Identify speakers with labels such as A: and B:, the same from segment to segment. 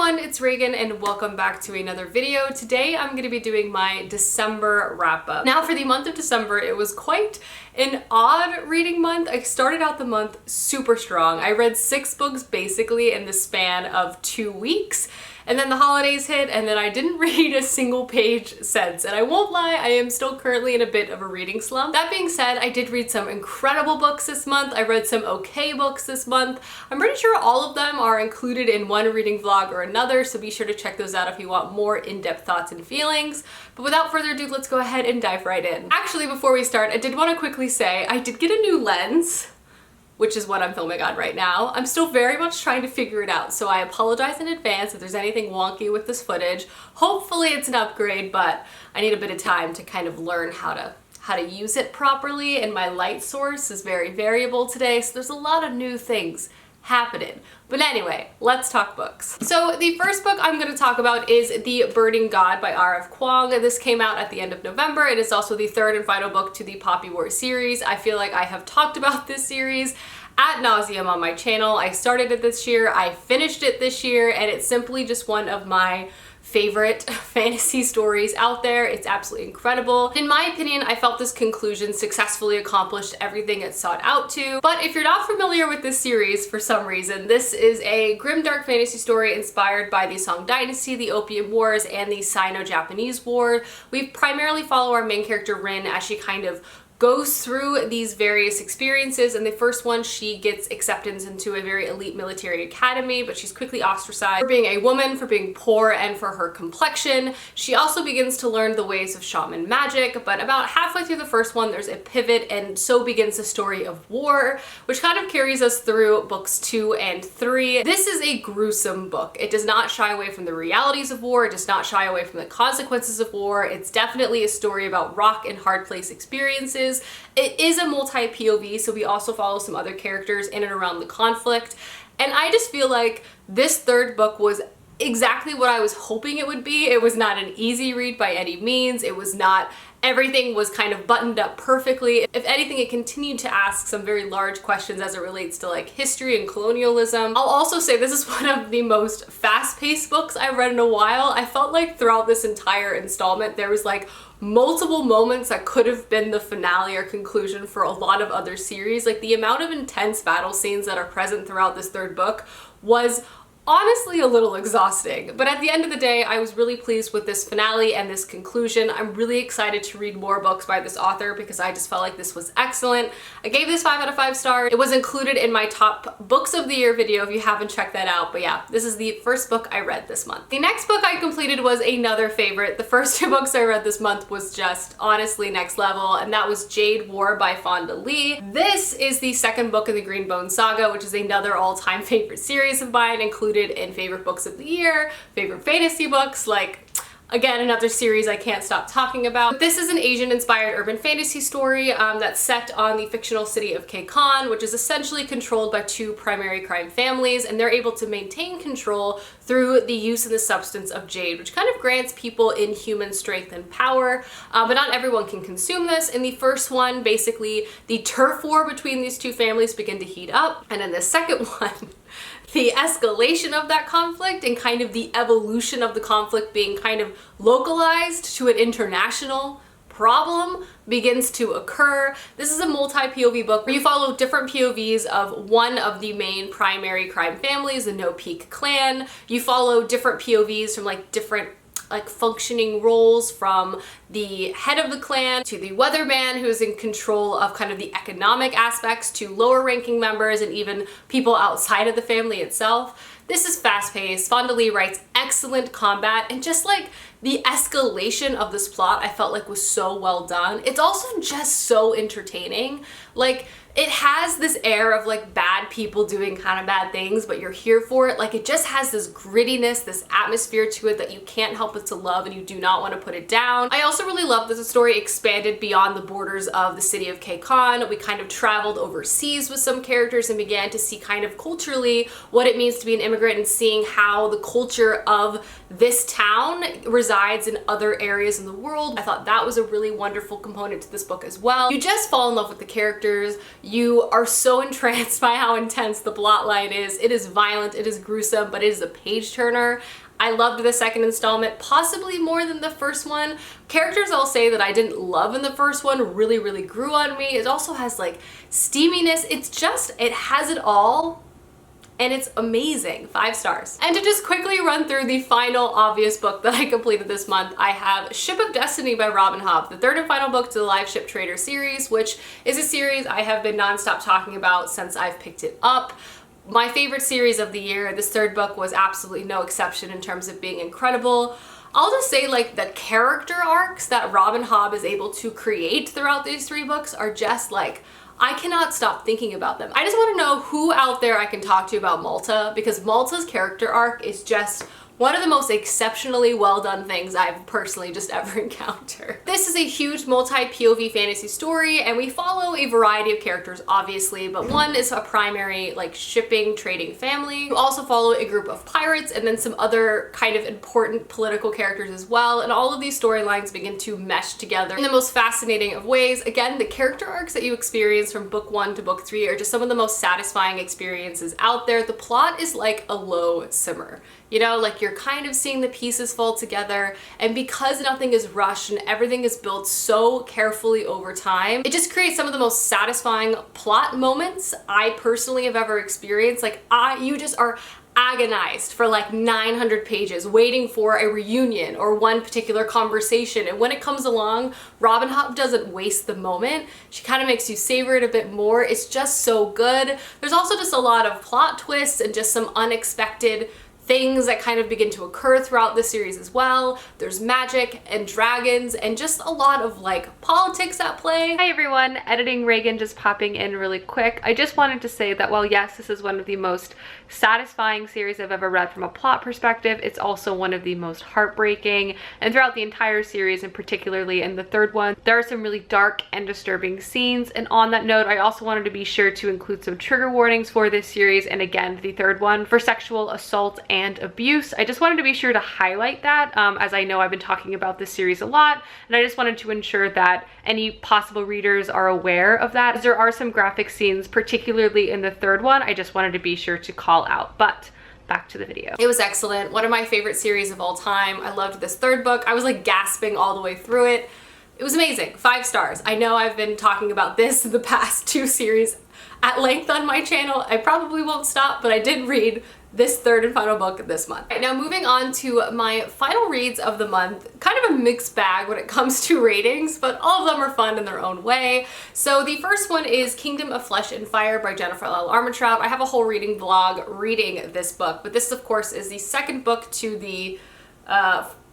A: everyone, it's Reagan and welcome back to another video. Today I'm going to be doing my December wrap up. Now for the month of December, it was quite an odd reading month. I started out the month super strong. I read 6 books basically in the span of 2 weeks. And then the holidays hit and then I didn't read a single page since. And I won't lie, I am still currently in a bit of a reading slump. That being said, I did read some incredible books this month. I read some okay books this month. I'm pretty sure all of them are included in one reading vlog or another, so be sure to check those out if you want more in-depth thoughts and feelings. But without further ado, let's go ahead and dive right in. Actually, before we start, I did want to quickly say I did get a new lens, which is what I'm filming on right now. I'm still very much trying to figure it out, so I apologize in advance if there's anything wonky with this footage. Hopefully it's an upgrade, but I need a bit of time to kind of learn how to use it properly, and my light source is very variable today, so there's a lot of new things happening. But anyway, let's talk books. So the first book I'm going to talk about is The Burning God by R.F. Kuang. This came out at the end of November. It is also the third and final book to the Poppy War series. I feel like I have talked about this series ad nauseum on my channel. I started it this year, I finished it this year, and it's simply just one of my favorite fantasy stories out there. It's absolutely incredible. In my opinion, I felt this conclusion successfully accomplished everything it sought out to. But if you're not familiar with this series for some reason, this is a grimdark fantasy story inspired by the Song Dynasty, the Opium Wars, and the Sino-Japanese War. We primarily follow our main character Rin as she kind of goes through these various experiences. In the first one, she gets acceptance into a very elite military academy, but she's quickly ostracized for being a woman, for being poor, and for her complexion. She also begins to learn the ways of shaman magic, but about halfway through the first one, there's a pivot, and so begins the story of war, which kind of carries us through books 2 and 3. This is a gruesome book. It does not shy away from the realities of war. It does not shy away from the consequences of war. It's definitely a story about rock and hard place experiences. It is a multi-POV, so we also follow some other characters in and around the conflict. And I just feel like this third book was exactly what I was hoping it would be. It was not an easy read by any means. It was not, everything was kind of buttoned up perfectly. If anything, it continued to ask some very large questions as it relates to like history and colonialism. I'll also say this is one of the most fast-paced books I've read in a while. I felt like throughout this entire installment, there was like multiple moments that could have been the finale or conclusion for a lot of other series. Like the amount of intense battle scenes that are present throughout this third book was honestly a little exhausting. But at the end of the day, I was really pleased with this finale and this conclusion. I'm really excited to read more books by this author because I just felt like this was excellent. I gave this 5 out of 5 stars. It was included in my top books of the year video if you haven't checked that out. But yeah, this is the first book I read this month. The next book I completed was another favorite. The first 2 books I read this month was just honestly next level, and that was Jade War by Fonda Lee. This is the second book in the Greenbone saga, which is another all-time favorite series of mine, included in favorite books of the year, favorite fantasy books, like again, another series I can't stop talking about. This is an Asian-inspired urban fantasy story that's set on the fictional city of Kekon, which is essentially controlled by 2 primary crime families, and they're able to maintain control through the use of the substance of jade, which kind of grants people inhuman strength and power, but not everyone can consume this. In the first one, basically, the turf war between these 2 families begin to heat up, and in the second one, the escalation of that conflict and kind of the evolution of the conflict being kind of localized to an international problem begins to occur. This is a multi-POV book where you follow different POVs of one of the main primary crime families, the No Peak clan. You follow different POVs from like different functioning roles, from the head of the clan to the weatherman who is in control of kind of the economic aspects, to lower ranking members and even people outside of the family itself. This is fast-paced. Fonda Lee writes excellent combat, and just like the escalation of this plot I felt like was so well done. It's also just so entertaining. Like, it has this air of like bad people doing kind of bad things, but you're here for it. Like, it just has this grittiness, this atmosphere to it that you can't help but to love, and you do not want to put it down. I also really love that the story expanded beyond the borders of the city of Kekon. We kind of traveled overseas with some characters and began to see kind of culturally what it means to be an immigrant, and seeing how the culture of this town resides in other areas in the world. I thought that was a really wonderful component to this book as well. You just fall in love with the characters. You are so entranced by how intense the plot line is. It is violent, it is gruesome, but it is a page turner. I loved the second installment, possibly more than the first one. Characters I'll say that I didn't love in the first one really grew on me. It also has like steaminess. It's just, it has it all. And it's amazing. 5 stars. And to just quickly run through the final obvious book that I completed this month, I have Ship of Destiny by Robin Hobb, the third and final book to the Live Ship Trader series, which is a series I have been nonstop talking about since I've picked it up. My favorite series of the year. This third book was absolutely no exception in terms of being incredible. I'll just say like the character arcs that Robin Hobb is able to create throughout these 3 books are just like, I cannot stop thinking about them. I just want to know who out there I can talk to about Malta, because Malta's character arc is just one of the most exceptionally well done things I've personally just ever encountered. This is a huge multi-POV fantasy story, and we follow a variety of characters obviously, but one is a primary like shipping trading family. You also follow a group of pirates and then some other kind of important political characters as well, and all of these storylines begin to mesh together in the most fascinating of ways. Again, the character arcs that you experience from book 1 to book 3 are just some of the most satisfying experiences out there. The plot is like a low simmer. You know, like you're kind of seeing the pieces fall together, and because nothing is rushed and everything is built so carefully over time, it just creates some of the most satisfying plot moments I personally have ever experienced. Like you just are agonized for like 900 pages waiting for a reunion or one particular conversation, and when it comes along, Robin Hobb doesn't waste the moment. She kind of makes you savor it a bit more. It's just so good. There's also just a lot of plot twists and just some unexpected things that kind of begin to occur throughout the series as well. There's magic and dragons and just a lot of like politics at play. Hi everyone, Editing Reagan just popping in really quick. I just wanted to say that while yes, this is one of the most satisfying series I've ever read from a plot perspective, it's also one of the most heartbreaking, and throughout the entire series and particularly in the third one, there are some really dark and disturbing scenes. And on that note, I also wanted to be sure to include some trigger warnings for this series, and again, the third one, for sexual assault and abuse. I just wanted to be sure to highlight that, as I know I've been talking about this series a lot, and I just wanted to ensure that any possible readers are aware of that, as there are some graphic scenes, particularly in the third one. I just wanted to be sure to call out. But back to the video. It was excellent. One of my favorite series of all time. I loved this third book. I was like gasping all the way through it. It was amazing. 5 stars. I know I've been talking about this the past 2 series at length on my channel. I probably won't stop, but I did read this third and final book this month. Right, now moving on to my final reads of the month, kind of a mixed bag when it comes to ratings, but all of them are fun in their own way. So the first one is Kingdom of Flesh and Fire by Jennifer L. Armentrout. I have a whole reading vlog reading this book, but this of course is the second book to the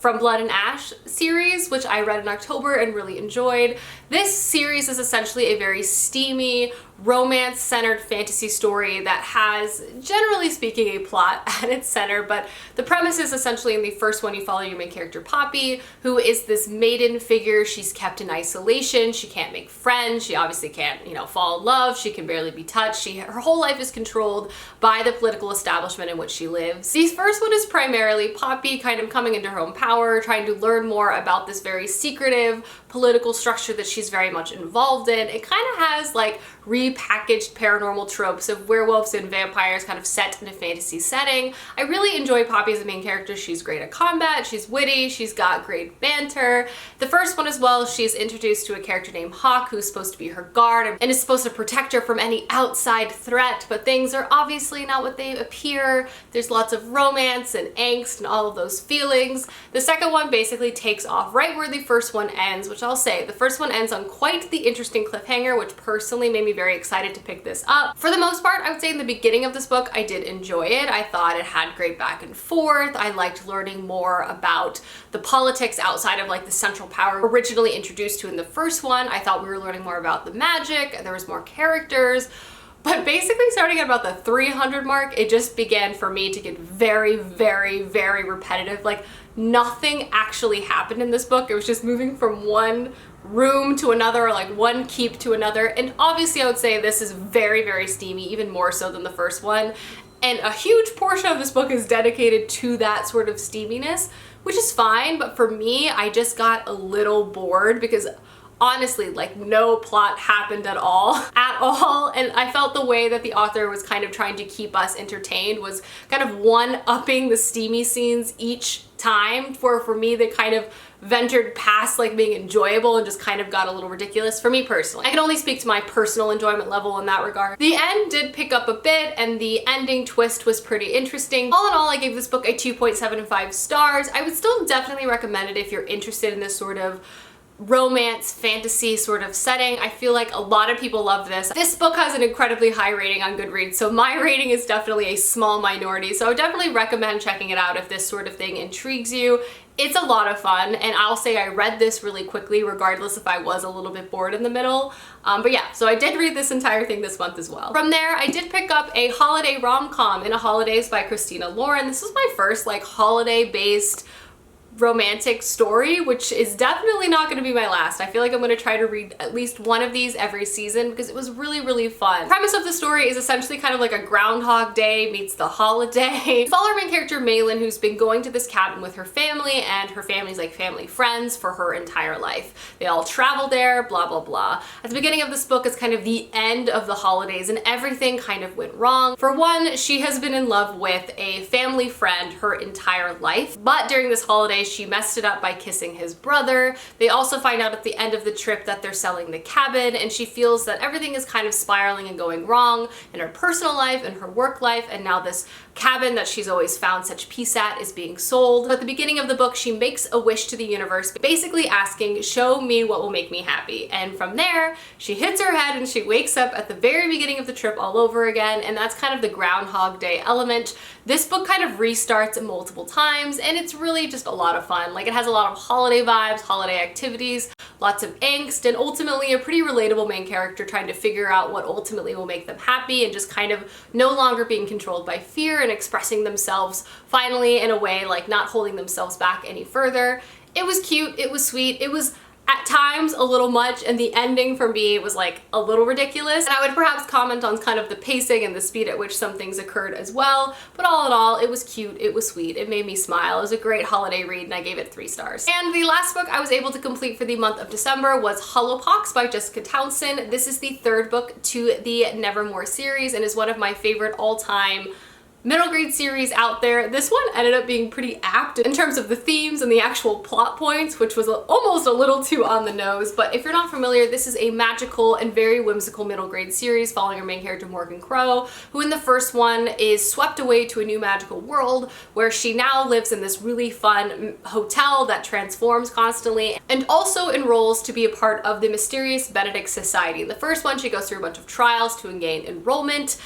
A: From Blood and Ash series, which I read in October and really enjoyed. This series is essentially a very steamy, romance-centered fantasy story that has, generally speaking, a plot at its center, but the premise is essentially in the first one you follow your main character Poppy, who is this maiden figure. She's kept in isolation, she can't make friends, she obviously can't, you know, fall in love, she can barely be touched, her whole life is controlled by the political establishment in which she lives. The first one is primarily Poppy kind of coming into her own power, trying to learn more about this very secretive political structure that she's very much involved in. It kind of has like repackaged paranormal tropes of werewolves and vampires kind of set in a fantasy setting. I really enjoy Poppy as a main character. She's great at combat, she's witty, she's got great banter. The first one as well, she's introduced to a character named Hawk, who's supposed to be her guard and is supposed to protect her from any outside threat, but things are obviously not what they appear. There's lots of romance and angst and all of those feelings. The second one basically takes off right where the first one ends, which I'll say, the first one ends on quite the interesting cliffhanger, which personally made me very excited to pick this up. For the most part, I would say in the beginning of this book, I did enjoy it. I thought it had great back and forth. I liked learning more about the politics outside of like the central power originally introduced to in the first one. I thought we were learning more about the magic, there was more characters. But basically starting at about the 300 mark, it just began for me to get very, very, very repetitive. Like nothing actually happened in this book. It was just moving from one room to another, or like one keep to another. And obviously I would say this is very, very steamy, even more so than the first one. And a huge portion of this book is dedicated to that sort of steaminess, which is fine. But for me, I just got a little bored because honestly, like no plot happened at all, and I felt the way that the author was kind of trying to keep us entertained was kind of one-upping the steamy scenes each time. For me, they kind of ventured past like being enjoyable and just kind of got a little ridiculous for me personally. I can only speak to my personal enjoyment level in that regard. The end did pick up a bit, and the ending twist was pretty interesting. All in all, I gave this book a 2.75 stars. I would still definitely recommend it if you're interested in this sort of romance fantasy sort of setting. I feel like a lot of people love this. This book has an incredibly high rating on Goodreads, so my rating is definitely a small minority, so I would definitely recommend checking it out if this sort of thing intrigues you. It's a lot of fun, and I'll say I read this really quickly regardless if I was a little bit bored in the middle. But yeah, so I did read this entire thing this month as well. From there, I did pick up a holiday rom-com, In a Holidays by Christina Lauren. This was my first like holiday-based romantic story, which is definitely not going to be my last. I feel like I'm going to try to read at least one of these every season because it was really, really fun. The premise of the story is essentially kind of like a Groundhog Day meets The Holiday. Follow our main character Malin, who's been going to this cabin with her family, and her family's like family friends for her entire life. They all travel there, blah, blah, blah. At the beginning of this book is kind of the end of the holidays, and everything kind of went wrong. For one, she has been in love with a family friend her entire life, but during this holiday, she messed it up by kissing his brother. They also find out at the end of the trip that they're selling the cabin, and she feels that everything is kind of spiraling and going wrong in her personal life and her work life, and now this cabin that she's always found such peace at is being sold. At the beginning of the book, she makes a wish to the universe, basically asking, show me what will make me happy. And from there, she hits her head and she wakes up at the very beginning of the trip all over again, and that's kind of the Groundhog Day element. This book kind of restarts multiple times, and it's really just a lot of fun. Like, it has a lot of holiday vibes, holiday activities, lots of angst, and ultimately a pretty relatable main character trying to figure out what ultimately will make them happy and just kind of no longer being controlled by fear and expressing themselves finally in a way like not holding themselves back any further. It was cute, it was sweet, it was at times a little much, and the ending for me was like a little ridiculous. And I would perhaps comment on kind of the pacing and the speed at which some things occurred as well, but all in all, it was cute, it was sweet, it made me smile. It was a great holiday read, and I gave it 3 stars. And the last book I was able to complete for the month of December was Hollowpox by Jessica Townsend. This is the 3rd book to the Nevermore series and is one of my favorite all-time middle grade series out there. This one ended up being pretty apt in terms of the themes and the actual plot points, which was almost a little too on the nose. But if you're not familiar, this is a magical and very whimsical middle grade series following our main character Morgan Crow, who in the first one is swept away to a new magical world where she now lives in this really fun hotel that transforms constantly, and also enrolls to be a part of the mysterious Benedict Society. In the first one, she goes through a bunch of trials to gain enrollment.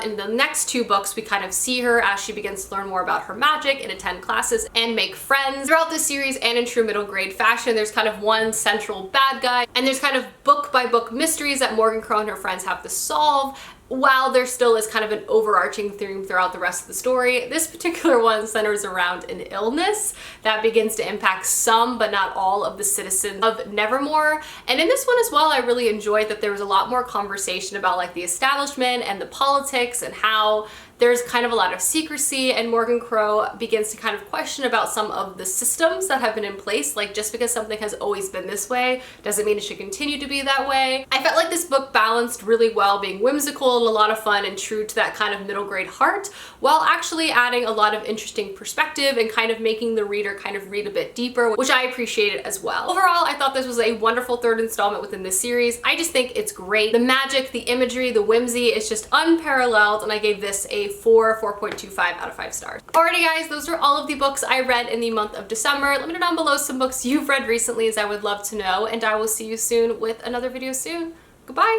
A: In the next 2 books, we kind of see her as she begins to learn more about her magic and attend classes and make friends. Throughout this series, and in true middle grade fashion, there's kind of one central bad guy, and there's kind of book by book mysteries that Morgan Crow and her friends have to solve, while there still is kind of an overarching theme throughout the rest of the story. This particular one centers around an illness that begins to impact some but not all of the citizens of Nevermore. And in this one as well, I really enjoyed that there was a lot more conversation about like the establishment and the politics and how there's kind of a lot of secrecy, and Morgan Crow begins to kind of question about some of the systems that have been in place. Like, just because something has always been this way doesn't mean it should continue to be that way. I felt like this book balanced really well, being whimsical and a lot of fun and true to that kind of middle grade heart, while actually adding a lot of interesting perspective and kind of making the reader kind of read a bit deeper, which I appreciated as well. Overall, I thought this was a wonderful 3rd installment within this series. I just think it's great. The magic, the imagery, the whimsy is just unparalleled, and I gave this a 4.25 out of 5 stars. Alrighty guys, those are all of the books I read in the month of December. Let me know down below some books you've read recently, as I would love to know, and I will see you soon with another video soon. Goodbye!